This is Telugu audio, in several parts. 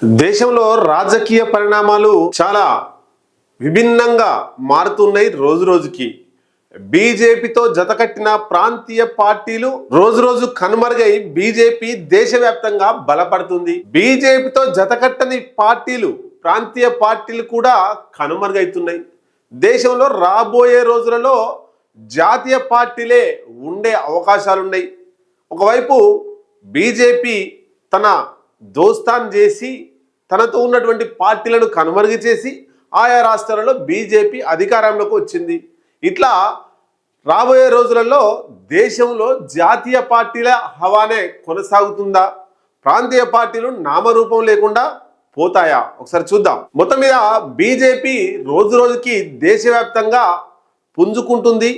దేశంలో రాజకీయ పరిణామాలు చాలా విభిన్నంగా మారుతున్నాయి రోజు రోజుకి. బీజేపీతో జతకట్టిన ప్రాంతీయ పార్టీలు రోజు రోజు కనుమరుగై బీజేపీ దేశవ్యాప్తంగా బలపడుతుంది. బీజేపీతో జతకట్టని పార్టీలు, ప్రాంతీయ పార్టీలు కూడా కనుమరుగైతున్నాయి. దేశంలో రాబోయే రోజులలో జాతీయ పార్టీలే ఉండే అవకాశాలున్నాయి. ఒకవైపు బీజేపీ తన దోస్తాన్ చేసి తనతో ఉన్నటువంటి పార్టీలను కనుమరుగు చేసి ఆయా రాష్ట్రాలలో బీజేపీ అధికారంలోకి వచ్చింది. ఇట్లా రాబోయే రోజులలో దేశంలో జాతీయ పార్టీల హవానే కొనసాగుతుందా, ప్రాంతీయ పార్టీలు నామరూపం లేకుండా పోతాయా? ఒకసారి చూద్దాం. మొత్తం మీద బీజేపీ రోజు రోజుకి దేశవ్యాప్తంగా పుంజుకుంటుంది.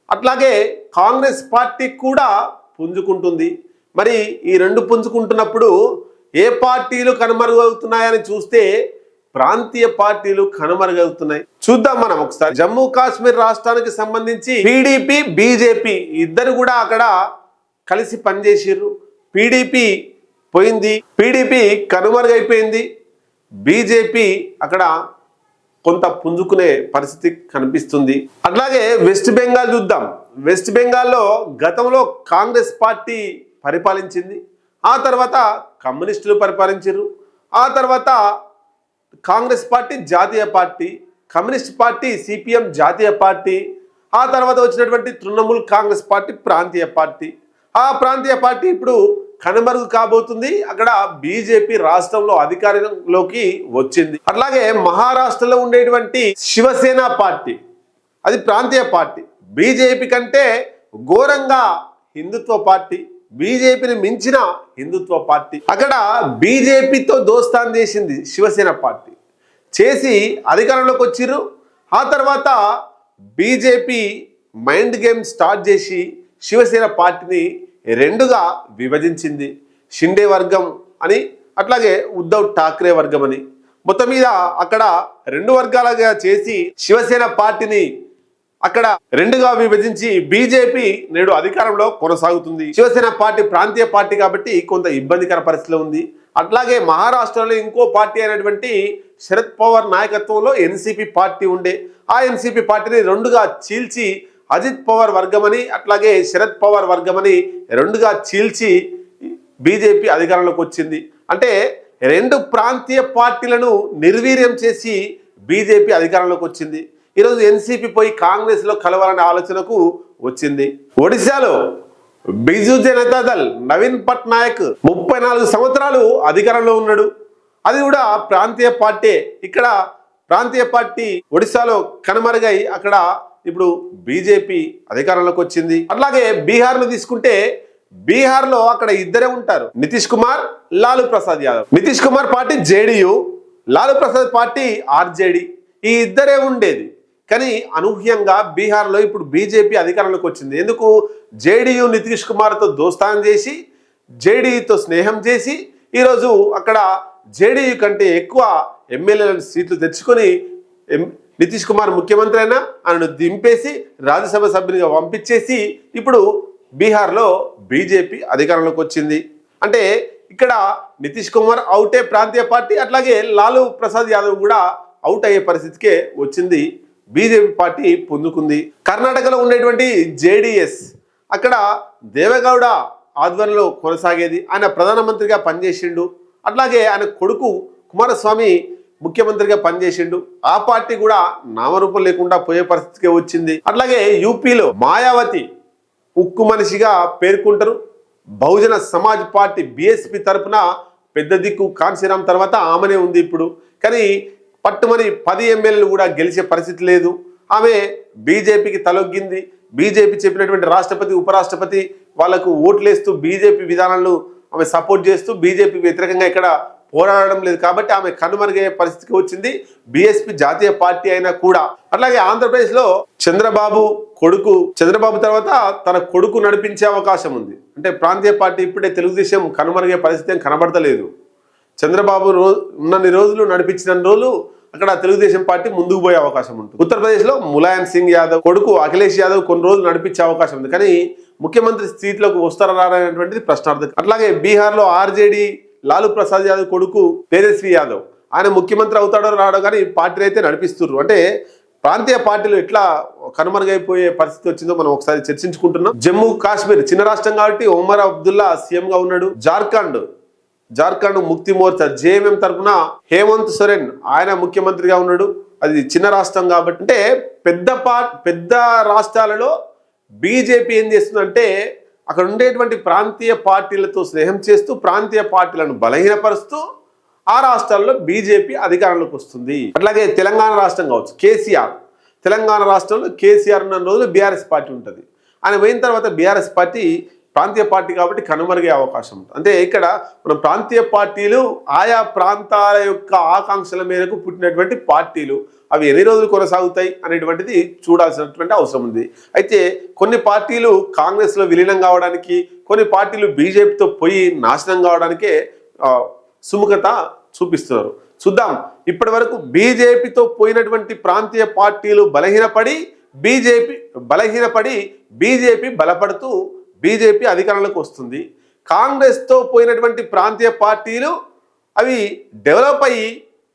అట్లాగే కాంగ్రెస్ పార్టీ కూడా పుంజుకుంటుంది. మరి ఈ రెండు పుంజుకుంటున్నప్పుడు ఏ పార్టీలు కనుమరుగవుతున్నాయని చూస్తే ప్రాంతీయ పార్టీలు కనుమరుగవుతున్నాయి. చూద్దాం మనం ఒకసారి. జమ్మూ కాశ్మీర్ రాష్ట్రానికి సంబంధించి పీడీపీ, బీజేపీ ఇద్దరు కూడా అక్కడ కలిసి పనిచేసిర్రు. పీడీపీ పోయింది, పీడీపీ కనుమరుగైపోయింది. బీజేపీ అక్కడ కొంత పుంజుకునే పరిస్థితి కనిపిస్తుంది. అట్లాగే వెస్ట్ బెంగాల్ చూద్దాం. వెస్ట్ బెంగాల్లో గతంలో కాంగ్రెస్ పార్టీ పరిపాలించింది, ఆ తర్వాత కమ్యూనిస్టులు పరిపాలించారు, ఆ తర్వాత కాంగ్రెస్ పార్టీ జాతీయ పార్టీ, కమ్యూనిస్ట్ పార్టీ సిపిఎం జాతీయ పార్టీ, ఆ తర్వాత వచ్చినటువంటి తృణమూల్ కాంగ్రెస్ పార్టీ ప్రాంతీయ పార్టీ. ఆ ప్రాంతీయ పార్టీ ఇప్పుడు కనుమరుగు కాబోతుంది. అక్కడ బీజేపీ రాష్ట్రంలో అధికారంలోకి వచ్చింది. అట్లాగే మహారాష్ట్రలో ఉండేటువంటి శివసేన పార్టీ, అది ప్రాంతీయ పార్టీ. బీజేపీ కంటే ఘోరంగా హిందుత్వ పార్టీ, బీజేపీని మించిన హిందుత్వ పార్టీ. అక్కడ బీజేపీతో దోస్తాన్ చేసింది శివసేన పార్టీ, చేసి అధికారంలోకి వచ్చిర్రు. ఆ తర్వాత బీజేపీ మైండ్ గేమ్ స్టార్ట్ చేసి శివసేన పార్టీని రెండుగా విభజించింది. షిండే వర్గం అని, అట్లాగే ఉద్ధవ్ ఠాక్రే వర్గం అని. మొత్తం మీద అక్కడ రెండు వర్గాలుగా చేసి శివసేన పార్టీని అక్కడ రెండుగా విభజించి బీజేపీ నేడు అధికారంలో కొనసాగుతుంది. శివసేన పార్టీ ప్రాంతీయ పార్టీ కాబట్టి కొంత ఇబ్బందికర పరిస్థితిలో ఉంది. అట్లాగే మహారాష్ట్రలో ఇంకో పార్టీ అయినటువంటి శరద్ పవార్ నాయకత్వంలో ఎన్సీపీ పార్టీ ఉండే. ఆ ఎన్సీపీ పార్టీని రెండుగా చీల్చి అజిత్ పవార్ వర్గమని, అట్లాగే శరద్ పవార్ వర్గమని రెండుగా చీల్చి బీజేపీ అధికారంలోకి వచ్చింది. అంటే రెండు ప్రాంతీయ పార్టీలను నిర్వీర్యం చేసి బీజేపీ అధికారంలోకి వచ్చింది. ఈరోజు ఎన్సీపీ పోయి కాంగ్రెస్లో కలవాలనే ఆలోచనకు వచ్చింది. ఒడిశాలో బిజు జనతాదళ్ నవీన్ పట్నాయక్ 34 సంవత్సరాలు అధికారంలో ఉన్నాడు. అది కూడా ప్రాంతీయ పార్టీ. ఇక్కడ ప్రాంతీయ పార్టీ ఒడిశాలో కనుమరుగై అక్కడ ఇప్పుడు బీజేపీ అధికారంలోకి వచ్చింది. అట్లాగే బీహార్ను తీసుకుంటే బీహార్లో అక్కడ ఇద్దరే ఉంటారు, Nitish Kumar, Lalu Prasad Yadav. Nitish Kumar party JDU, Lalu Prasad party RJD. ఈ ఇద్దరే ఉండేది. కానీ అనూహ్యంగా బీహార్లో ఇప్పుడు బీజేపీ అధికారంలోకి వచ్చింది. ఎందుకు? జేడీయూ నితీష్ కుమార్తో దోస్తానం చేసి, జేడీయూతో స్నేహం చేసి ఈరోజు అక్కడ జేడీయూ కంటే ఎక్కువ ఎమ్మెల్యేల సీట్లు తెచ్చుకొని నితీష్ కుమార్ ముఖ్యమంత్రి అయినా ఆయనను దింపేసి రాజ్యసభ సభ్యునిగా పంపించేసి ఇప్పుడు బీహార్లో బీజేపీ అధికారంలోకి వచ్చింది. అంటే ఇక్కడ నితీష్ కుమార్ అవుటే ప్రాంతీయ పార్టీ, అట్లాగే లాలూ ప్రసాద్ యాదవ్ కూడా అవుట్ అయ్యే పరిస్థితికే వచ్చింది. బీజేపీ పార్టీ పొందుకుంది. కర్ణాటకలో ఉండేటువంటి జేడీఎస్ అక్కడ దేవేగౌడ ఆధ్వర్యంలో కొనసాగేది. ఆయన ప్రధానమంత్రిగా పనిచేసిండు. అట్లాగే ఆయన కొడుకు కుమారస్వామి ముఖ్యమంత్రిగా పనిచేసిండు. ఆ పార్టీ కూడా నామరూపం లేకుండా పోయే పరిస్థితికే వచ్చింది. అట్లాగే యూపీలో మాయావతి ఉక్కు మనిషిగా పేర్కొంటారు. బహుజన సమాజ్ పార్టీ బీఎస్పీ తరఫున పెద్ద దిక్కు కాన్సీరామ్ తర్వాత ఆమెనే ఉంది ఇప్పుడు. కానీ పట్టుమని 10 ఎమ్మెల్యేలు కూడా గెలిచే పరిస్థితి లేదు. ఆమె బీజేపీకి తలొగ్గింది. బీజేపీ చెప్పినటువంటి రాష్ట్రపతి, ఉపరాష్ట్రపతి వాళ్లకు ఓట్లేస్తూ బీజేపీ విధానాలను ఆమె సపోర్ట్ చేస్తూ బీజేపీకి వ్యతిరేకంగా ఇక్కడ పోరాడడం లేదు. కాబట్టి ఆమె కనుమరుగయ్యే పరిస్థితికి వచ్చింది, బీఎస్పీ జాతీయ పార్టీ అయినా కూడా. అట్లాగే ఆంధ్రప్రదేశ్లో చంద్రబాబు తర్వాత తన కొడుకు నడిపించే అవకాశం ఉంది. అంటే ప్రాంతీయ పార్టీ ఇప్పుడే తెలుగుదేశం కనుమరుగే పరిస్థితి ఏం కనబడతలేదు. చంద్రబాబు ఉన్నన్ని రోజులు నడిపించిన రోజులు అక్కడ తెలుగుదేశం పార్టీ ముందుకు పోయే అవకాశం ఉంటుంది. ఉత్తరప్రదేశ్లో ములాయం సింగ్ యాదవ్ కొడుకు అఖిలేష్ యాదవ్ కొన్ని రోజులు నడిపించే అవకాశం ఉంది. కానీ ముఖ్యమంత్రి స్థితిలోకి వస్తారా రానేటువంటిది ప్రశ్నార్థకం. అట్లాగే బీహార్లో ఆర్జేడీ లాలూ ప్రసాద్ యాదవ్ కొడుకు తేజస్వి యాదవ్, ఆయన ముఖ్యమంత్రి అవుతాడో రాడో కానీ పార్టీని అయితే నడిపిస్తున్నారు. అంటే ప్రాంతీయ పార్టీలు ఎట్లా కనుమరుగైపోయే పరిస్థితి వచ్చిందో మనం ఒకసారి చర్చించుకుంటున్నాం. జమ్మూ కాశ్మీర్ చిన్న రాష్ట్రం కాబట్టి ఒమర్ అబ్దుల్లా సీఎం గా ఉన్నాడు. జార్ఖండ్ ముక్తి మోర్చా జేఎంఎం తరఫున హేమంత్ సోరెన్ ఆయన ముఖ్యమంత్రిగా ఉన్నాడు. అది చిన్న రాష్ట్రం కాబట్టి. అంటే పెద్ద రాష్ట్రాలలో బీజేపీ ఏం చేస్తుందంటే అక్కడ ఉండేటువంటి ప్రాంతీయ పార్టీలతో స్నేహం చేస్తూ ప్రాంతీయ పార్టీలను బలహీనపరుస్తూ ఆ రాష్ట్రాల్లో బీజేపీ అధికారంలోకి వస్తుంది. అట్లాగే తెలంగాణ రాష్ట్రం కావచ్చు, తెలంగాణ రాష్ట్రంలో కేసీఆర్ ఉన్న రోజులు బీఆర్ఎస్ పార్టీ ఉంటుంది. ఆయన పోయిన తర్వాత బీఆర్ఎస్ పార్టీ ప్రాంతీయ పార్టీ కాబట్టి కనుమరుగే అవకాశం ఉంటుంది. అంటే ఇక్కడ మన ప్రాంతీయ పార్టీలు ఆయా ప్రాంతాల యొక్క ఆకాంక్షల మేరకు పుట్టినటువంటి పార్టీలు, అవి ఎన్ని రోజులు కొనసాగుతాయి అనేటువంటిది చూడాల్సినటువంటి అవసరం ఉంది. అయితే కొన్ని పార్టీలు కాంగ్రెస్లో విలీనం కావడానికి, కొన్ని పార్టీలు బీజేపీతో పోయి నాశనం కావడానికే సుముఖత చూపిస్తున్నారు. చూద్దాం. ఇప్పటి వరకు బీజేపీతో పోయినటువంటి ప్రాంతీయ పార్టీలు బలహీనపడి బీజేపీ బలపడుతూ బీజేపీ అధికారంలోకి వస్తుంది. కాంగ్రెస్తో పోయినటువంటి ప్రాంతీయ పార్టీలు అవి డెవలప్ అయ్యి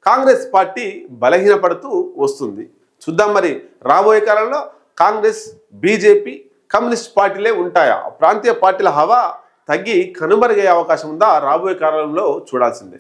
కాంగ్రెస్ పార్టీ బలహీనపడుతూ వస్తుంది. చూద్దాం మరి రాబోయే కాలంలో కాంగ్రెస్, బీజేపీ, కమ్యూనిస్ట్ పార్టీలే ఉంటాయా? ప్రాంతీయ పార్టీల హవా తగ్గి కనుమరుగయ్యే అవకాశం ఉందా? రాబోయే కాలంలో చూడాల్సిందే.